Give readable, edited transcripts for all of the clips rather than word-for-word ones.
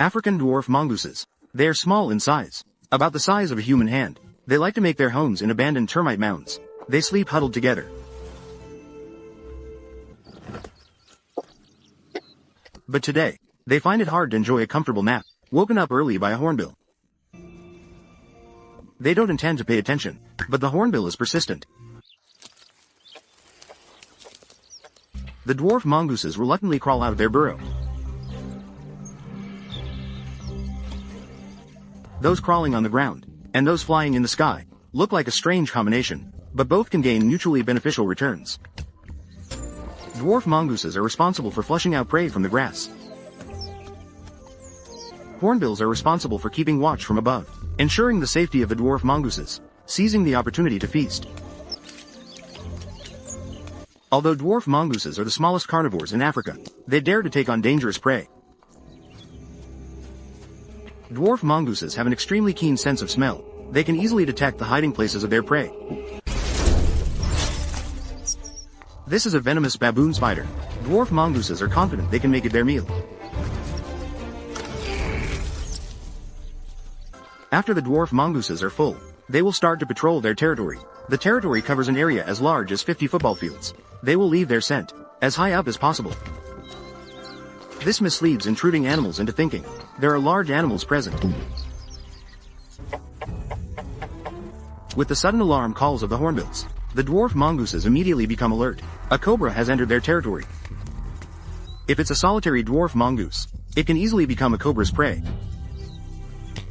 African dwarf mongooses. They are small in size, about the size of a human hand. They like to make their homes in abandoned termite mounds. They sleep huddled together. But today, they find it hard to enjoy a comfortable nap, woken up early by a hornbill. They don't intend to pay attention, but the hornbill is persistent. The dwarf mongooses reluctantly crawl out of their burrow. Those crawling on the ground, and those flying in the sky, look like a strange combination, but both can gain mutually beneficial returns. Dwarf mongooses are responsible for flushing out prey from the grass. Hornbills are responsible for keeping watch from above, ensuring the safety of the dwarf mongooses, seizing the opportunity to feast. Although dwarf mongooses are the smallest carnivores in Africa, they dare to take on dangerous prey. Dwarf mongooses have an extremely keen sense of smell. They can easily detect the hiding places of their prey. This is a venomous baboon spider. Dwarf mongooses are confident they can make it their meal. After the dwarf mongooses are full, they will start to patrol their territory. The territory covers an area as large as 50 football fields. They will leave their scent as high up as possible. This misleads intruding animals into thinking there are large animals present. With the sudden alarm calls of the hornbills, the dwarf mongooses immediately become alert. A cobra has entered their territory. If it's a solitary dwarf mongoose, it can easily become a cobra's prey.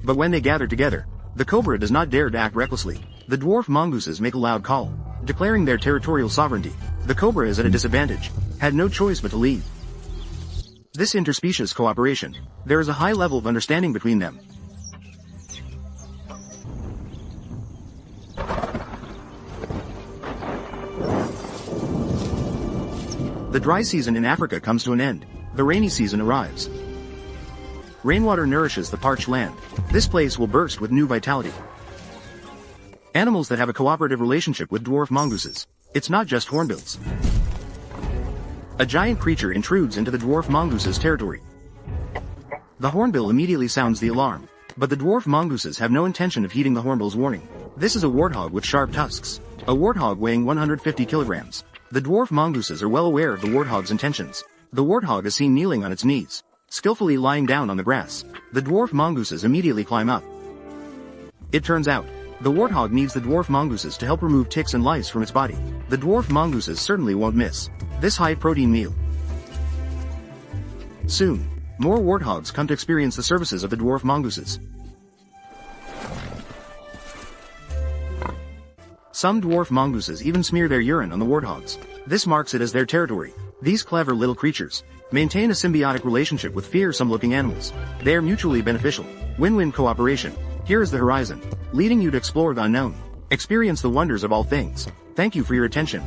But when they gather together, the cobra does not dare to act recklessly. The dwarf mongooses make a loud call, declaring their territorial sovereignty. The cobra is at a disadvantage, had no choice but to leave. This interspecies cooperation, there is a high level of understanding between them. The dry season in Africa comes to an end. The rainy season arrives. Rainwater nourishes the parched land. This place will burst with new vitality. Animals that have a cooperative relationship with dwarf mongooses. It's not just hornbills. A giant creature intrudes into the dwarf mongoose's territory. The hornbill immediately sounds the alarm, but the dwarf mongooses have no intention of heeding the hornbill's warning. This is a warthog with sharp tusks. A warthog weighing 150 kilograms. The dwarf mongooses are well aware of the warthog's intentions. The warthog is seen kneeling on its knees, skillfully lying down on the grass. The dwarf mongooses immediately climb up. It turns out, the warthog needs the dwarf mongooses to help remove ticks and lice from its body. The dwarf mongooses certainly won't miss this high-protein meal. Soon, more warthogs come to experience the services of the dwarf mongooses. Some dwarf mongooses even smear their urine on the warthogs. This marks it as their territory. These clever little creatures maintain a symbiotic relationship with fearsome-looking animals. They are mutually beneficial. Win-win cooperation. Here is the horizon, leading you to explore the unknown. Experience the wonders of all things. Thank you for your attention.